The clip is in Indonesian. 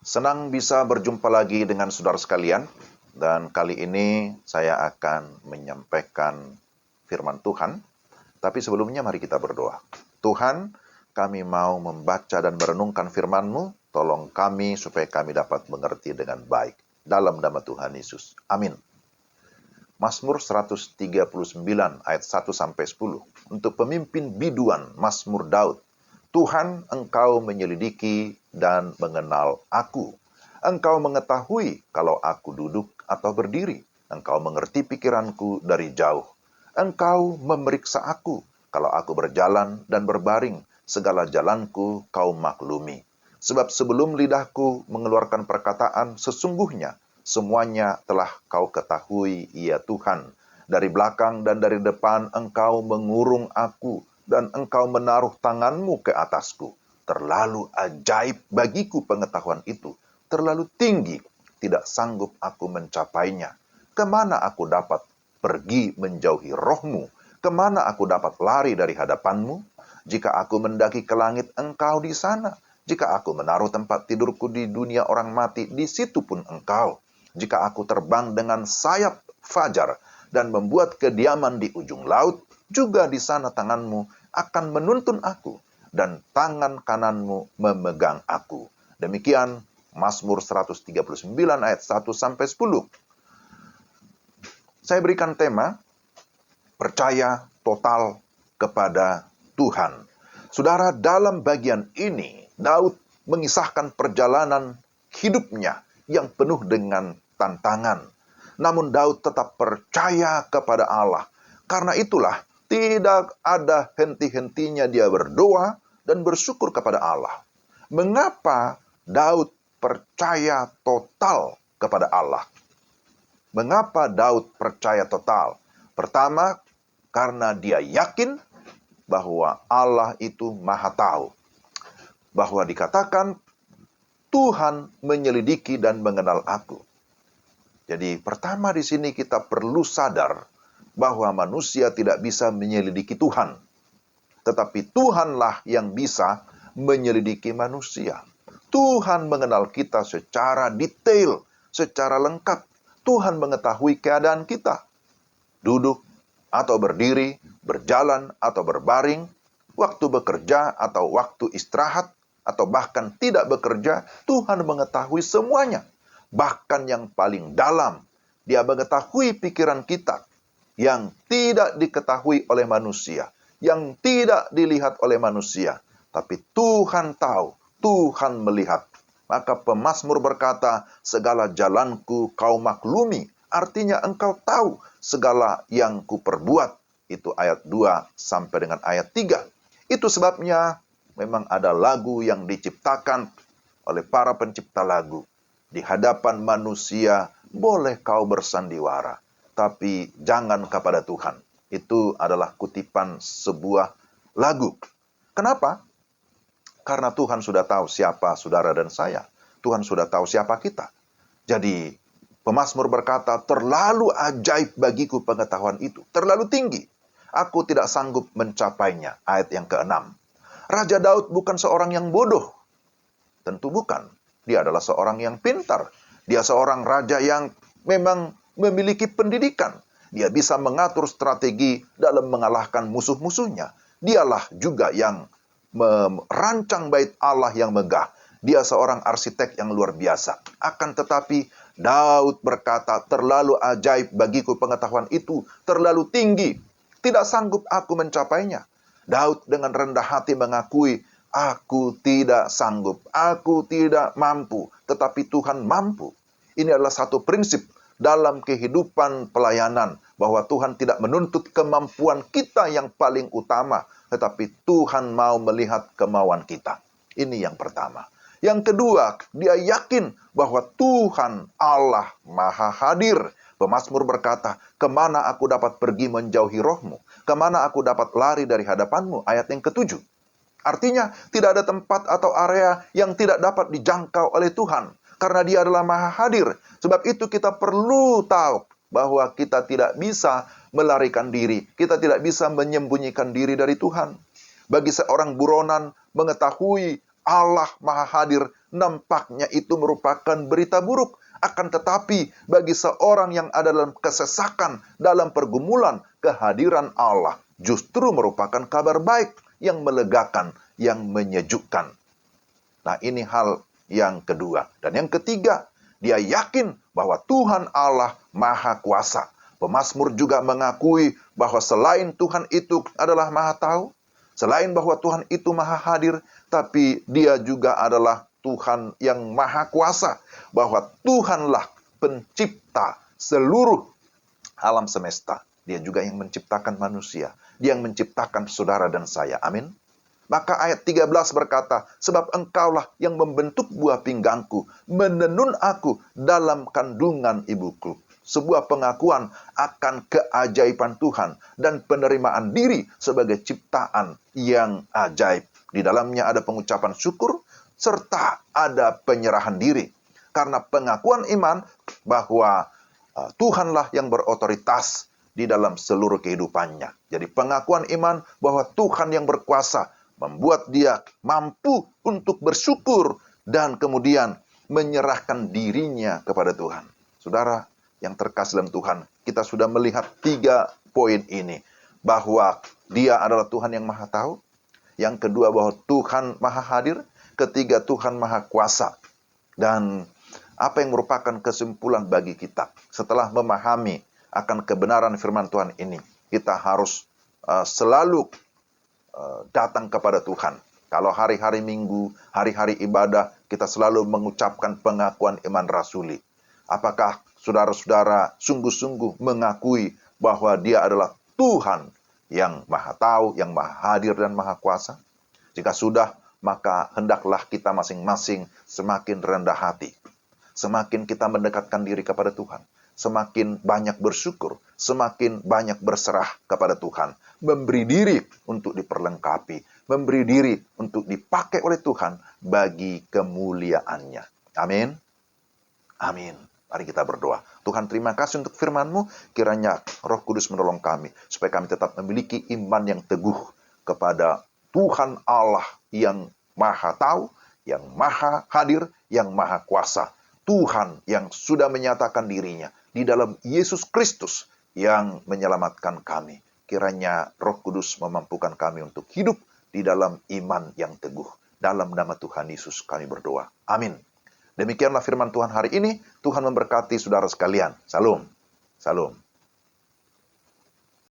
Senang bisa berjumpa lagi dengan saudara sekalian, dan kali ini saya akan menyampaikan firman Tuhan. Tapi sebelumnya mari kita berdoa. Tuhan, kami mau membaca dan merenungkan firman-Mu, tolong kami supaya kami dapat mengerti dengan baik. Dalam nama Tuhan Yesus. Amin. Mazmur 139 ayat 1-10. Untuk pemimpin biduan Mazmur Daud. Tuhan, Engkau menyelidiki dan mengenal aku. Engkau mengetahui kalau aku duduk atau berdiri. Engkau mengerti pikiranku dari jauh. Engkau memeriksa aku kalau aku berjalan dan berbaring. Segala jalanku Kau maklumi. Sebab sebelum lidahku mengeluarkan perkataan, sesungguhnya semuanya telah Kau ketahui, ya Tuhan. Dari belakang dan dari depan Engkau mengurung aku, dan Engkau menaruh tangan-Mu ke atasku. Terlalu ajaib bagiku pengetahuan itu, terlalu tinggi, tidak sanggup aku mencapainya. Kemana aku dapat pergi menjauhi Roh-Mu? Kemana aku dapat lari dari hadapan-Mu? Jika aku mendaki ke langit, Engkau di sana. Jika aku menaruh tempat tidurku di dunia orang mati, di situ pun Engkau. Jika aku terbang dengan sayap fajar dan membuat kediaman di ujung laut, juga di sana tangan-Mu akan menuntun aku, dan tangan kanan-Mu memegang aku. Demikian Mazmur 139 ayat 1-10. Saya berikan tema, percaya total kepada Tuhan. Saudara, dalam bagian ini, Daud mengisahkan perjalanan hidupnya yang penuh dengan tantangan. Namun Daud tetap percaya kepada Allah. Karena itulah, tidak ada henti-hentinya dia berdoa dan bersyukur kepada Allah. Mengapa Daud percaya total kepada Allah? Mengapa Daud percaya total? Pertama, karena dia yakin bahwa Allah itu Maha Tahu. Bahwa dikatakan, Tuhan menyelidiki dan mengenal aku. Jadi pertama di sini kita perlu sadar bahwa manusia tidak bisa menyelidiki Tuhan. Tetapi Tuhanlah yang bisa menyelidiki manusia. Tuhan mengenal kita secara detail, secara lengkap. Tuhan mengetahui keadaan kita. Duduk atau berdiri, berjalan atau berbaring, waktu bekerja atau waktu istirahat, atau bahkan tidak bekerja, Tuhan mengetahui semuanya. Bahkan yang paling dalam, Dia mengetahui pikiran kita, yang tidak diketahui oleh manusia, yang tidak dilihat oleh manusia. Tapi Tuhan tahu, Tuhan melihat. Maka pemazmur berkata, segala jalanku Kau maklumi. Artinya Engkau tahu segala yang kuperbuat. Itu ayat 2 sampai dengan ayat 3. Itu sebabnya memang ada lagu yang diciptakan oleh para pencipta lagu. Di hadapan manusia boleh kau bersandiwara, tapi jangan kepada Tuhan. Itu adalah kutipan sebuah lagu. Kenapa? Karena Tuhan sudah tahu siapa saudara dan saya. Tuhan sudah tahu siapa kita. Jadi pemazmur berkata, terlalu ajaib bagiku pengetahuan itu. Terlalu tinggi. Aku tidak sanggup mencapainya. Ayat yang ke-6. Raja Daud bukan seorang yang bodoh. Tentu bukan. Dia adalah seorang yang pintar. Dia seorang raja yang memang memiliki pendidikan. Dia bisa mengatur strategi dalam mengalahkan musuh-musuhnya. Dialah juga yang merancang bait Allah yang megah. Dia seorang arsitek yang luar biasa. Akan tetapi Daud berkata, terlalu ajaib bagiku pengetahuan itu, terlalu tinggi. Tidak sanggup aku mencapainya. Daud dengan rendah hati mengakui, aku tidak sanggup, aku tidak mampu, tetapi Tuhan mampu. Ini adalah satu prinsip dalam kehidupan pelayanan, bahwa Tuhan tidak menuntut kemampuan kita yang paling utama, tetapi Tuhan mau melihat kemauan kita. Ini yang pertama. Yang kedua, dia yakin bahwa Tuhan Allah Maha Hadir. Pemazmur berkata, kemana aku dapat pergi menjauhi Roh-Mu? Kemana aku dapat lari dari hadapan-Mu? Ayat yang ke-7. Artinya, tidak ada tempat atau area yang tidak dapat dijangkau oleh Tuhan. Karena Dia adalah Maha Hadir. Sebab itu kita perlu tahu bahwa kita tidak bisa melarikan diri. Kita tidak bisa menyembunyikan diri dari Tuhan. Bagi seorang buronan mengetahui Allah Maha Hadir nampaknya itu merupakan berita buruk. Akan tetapi bagi seorang yang ada dalam kesesakan, dalam pergumulan, kehadiran Allah justru merupakan kabar baik yang melegakan, yang menyejukkan. Nah, ini hal yang kedua. Dan yang ketiga, dia yakin bahwa Tuhan Allah Maha Kuasa. Pemazmur juga mengakui bahwa selain Tuhan itu adalah Maha Tahu, selain bahwa Tuhan itu Maha Hadir, tapi dia juga adalah Tuhan yang Maha Kuasa. Bahwa Tuhanlah pencipta seluruh alam semesta. Dia juga yang menciptakan manusia. Dia yang menciptakan saudara dan saya. Amin. Maka ayat 13 berkata, sebab engkaulah yang membentuk buah pinggangku, menenun aku dalam kandungan ibuku. Sebuah pengakuan akan keajaiban Tuhan dan penerimaan diri sebagai ciptaan yang ajaib. Di dalamnya ada pengucapan syukur, serta ada penyerahan diri. Karena pengakuan iman bahwa Tuhanlah yang berotoritas di dalam seluruh kehidupannya. Jadi pengakuan iman bahwa Tuhan yang berkuasa membuat dia mampu untuk bersyukur dan kemudian menyerahkan dirinya kepada Tuhan. Saudara yang terkasih dalam Tuhan, kita sudah melihat 3 poin ini. Bahwa dia adalah Tuhan yang Maha Tahu. Yang kedua bahwa Tuhan Maha Hadir. Ketiga, Tuhan Maha Kuasa. Dan apa yang merupakan kesimpulan bagi kita setelah memahami akan kebenaran firman Tuhan ini, kita harus selalu datang kepada Tuhan. Kalau hari-hari Minggu, hari-hari ibadah, kita selalu mengucapkan pengakuan iman rasuli. Apakah saudara-saudara sungguh-sungguh mengakui bahwa dia adalah Tuhan yang Maha Tahu, yang Maha Hadir dan Maha Kuasa? Jika sudah, maka hendaklah kita masing-masing semakin rendah hati. Semakin kita mendekatkan diri kepada Tuhan, semakin banyak bersyukur, semakin banyak berserah kepada Tuhan. Memberi diri untuk diperlengkapi, memberi diri untuk dipakai oleh Tuhan bagi kemuliaannya. Amin. Amin. Mari kita berdoa. Tuhan, terima kasih untuk firman-Mu. Kiranya Roh Kudus menolong kami, supaya kami tetap memiliki iman yang teguh kepada Tuhan Allah yang Maha Tahu, yang Maha Hadir, yang Maha Kuasa. Tuhan yang sudah menyatakan dirinya di dalam Yesus Kristus yang menyelamatkan kami. Kiranya Roh Kudus memampukan kami untuk hidup di dalam iman yang teguh. Dalam nama Tuhan Yesus kami berdoa. Amin. Demikianlah firman Tuhan hari ini. Tuhan memberkati saudara sekalian. Salam. Salam.